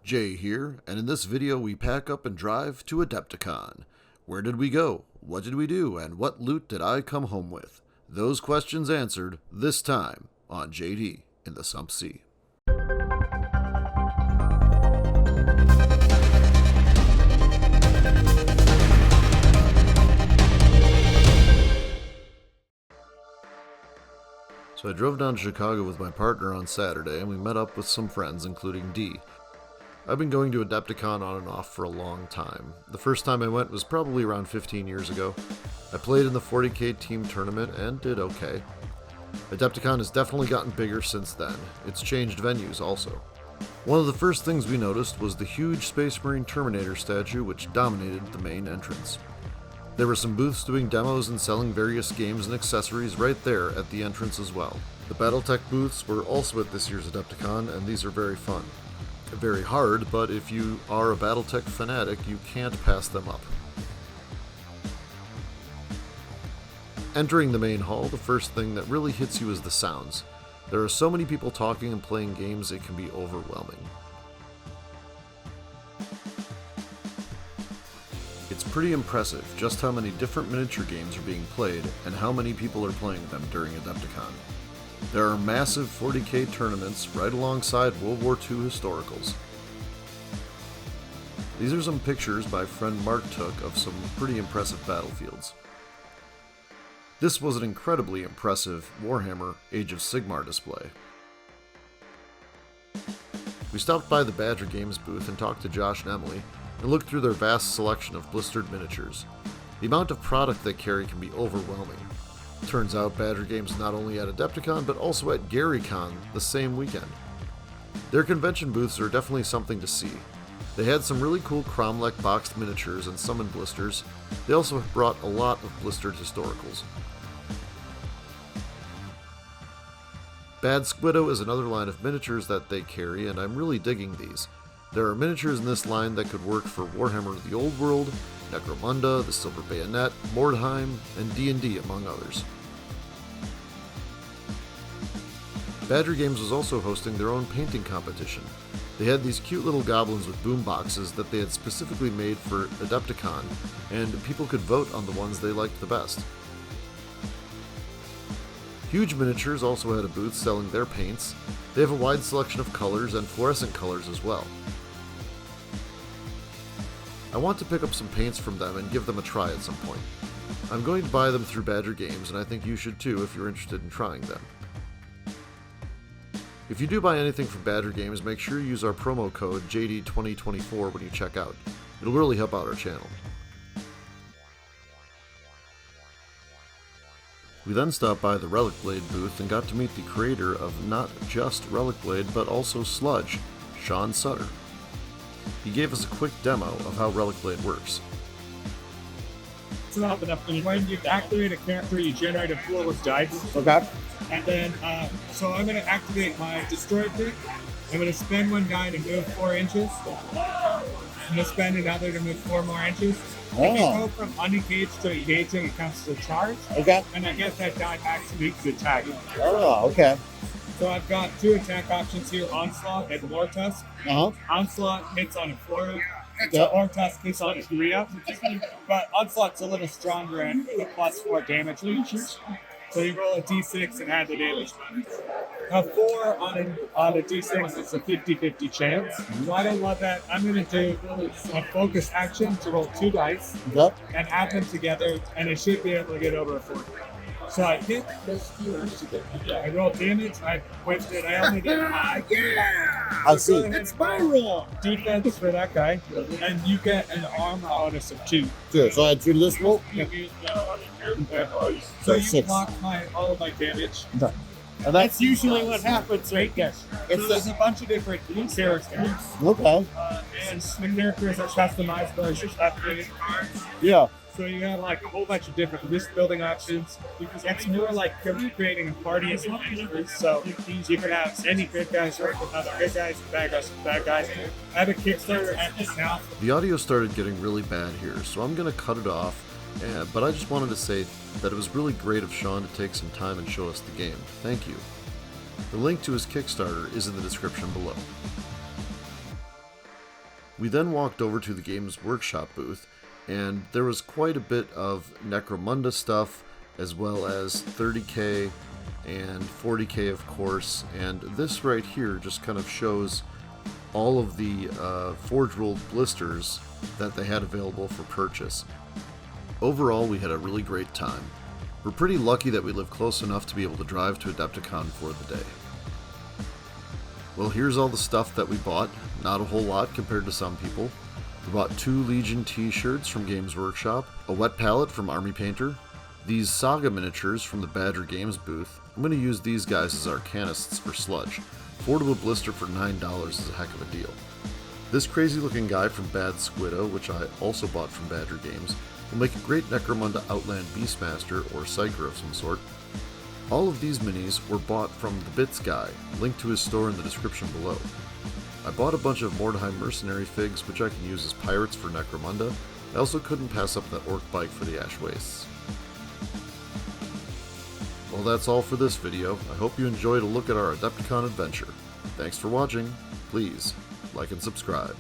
Jay here, and in this video we pack up and drive to Adepticon. Where did we go? What did we do? And what loot did I come home with? Those questions answered this time on JD in the Sump Sea. So I drove down to Chicago with my partner on Saturday, and we met up with some friends, including Dee. I've been going to Adepticon on and off for a long time. The first time I went was probably around 15 years ago. I played in the 40k team tournament and did okay. Adepticon has definitely gotten bigger since then. It's changed venues also. One of the first things we noticed was the huge Space Marine Terminator statue which dominated the main entrance. There were some booths doing demos and selling various games and accessories right there at the entrance as well. The Battletech booths were also at this year's Adepticon, and these are very fun. Very hard, but if you are a Battletech fanatic, you can't pass them up. Entering the main hall, the first thing that really hits you is the sounds. There are so many people talking and playing games, it can be overwhelming. It's pretty impressive just how many different miniature games are being played and how many people are playing them during Adepticon. There are massive 40k tournaments right alongside World War II historicals. These are some pictures my friend Mark took of some pretty impressive battlefields. This was an incredibly impressive Warhammer Age of Sigmar display. We stopped by the Badger Games booth and talked to Josh and Emily, and look through their vast selection of blistered miniatures. The amount of product they carry can be overwhelming. Turns out Badger Games is not only at Adepticon, but also at GaryCon the same weekend. Their convention booths are definitely something to see. They had some really cool Cromlech boxed miniatures and some in blisters. They also brought a lot of blistered historicals. Bad Squiddo is another line of miniatures that they carry, and I'm really digging these. There are miniatures in this line that could work for Warhammer the Old World, Necromunda, the Silver Bayonet, Mordheim, and D&D among others. Badger Games was also hosting their own painting competition. They had these cute little goblins with boom boxes that they had specifically made for Adepticon, and people could vote on the ones they liked the best. Huge Miniatures also had a booth selling their paints. They have a wide selection of colors and fluorescent colors as well. I want to pick up some paints from them and give them a try at some point. I'm going to buy them through Badger Games, and I think you should too if you're interested in trying them. If you do buy anything from Badger Games, make sure you use our promo code JD2024 when you check out. It'll really help out our channel. We then stopped by the Relicblade booth and got to meet the creator of not just Relicblade, but also Sludge, Sean Sutter. He gave us a quick demo of how Relicblade works. So when you activate a character, you generate a pool with dice. Okay. And then, so I'm going to activate my Destroy pick. I'm going to spend one die to move 4 inches. I'm going to spend another to move 4 more inches. Oh. If you go from unengaged to engaging, it counts as a charge. Okay. And I guess that die activates the attack. Oh, okay. So I've got 2 attack options here, Onslaught and Wartusk. Onslaught hits on a 4, Wartusk hits on a 3-up. But Onslaught's a little stronger and with a +4 damage features. So you roll a d6 and add the damage. A 4 on a d6 is a 50-50 chance. So I don't love that. I'm going to do a focus action to roll 2 dice and add them together, and it should be able to get over a 4. So I hit, I roll damage, I whipped it, I only did I see. It's my roll. Defense for that guy, and you get an armor bonus of 2. Sure, so I do this roll? So you 6. block all of my damage. Okay. And that's usually what happens, right? Yes. So there's a bunch of different characters. Okay. And the characters are customizable as your upgraded cards. Yeah. So you have like a whole bunch of different list building options. It's more like creating a party as well. So you can have any good guys work with other good guys, bad guys with bad guys. I have a Kickstarter at this now. The audio started getting really bad here, so I'm going to cut it off, but I just wanted to say that it was really great of Sean to take some time and show us the game. Thank you. The link to his Kickstarter is in the description below. We then walked over to the Games Workshop booth, and there was quite a bit of Necromunda stuff, as well as 30k and 40k of course, and this right here just kind of shows all of the forge rolled blisters that they had available for purchase. Overall, we had a really great time. We're pretty lucky that we live close enough to be able to drive to Adepticon for the day. Well, here's all the stuff that we bought. Not a whole lot compared to some people. We bought 2 Legion t-shirts from Games Workshop, a wet palette from Army Painter, these Saga miniatures from the Badger Games booth. I'm going to use these guys as arcanists for Sludge. 4 to a blister for $9 is a heck of a deal. This crazy looking guy from Bad Squiddo, which I also bought from Badger Games, will make a great Necromunda Outland Beastmaster or Psyker of some sort. All of these minis were bought from the Bits guy, linked to his store in the description below. I bought a bunch of Mordheim Mercenary figs, which I can use as pirates for Necromunda. I also couldn't pass up that orc bike for the Ash Wastes. Well, that's all for this video. I hope you enjoyed a look at our Adepticon adventure. Thanks for watching. Please like and subscribe.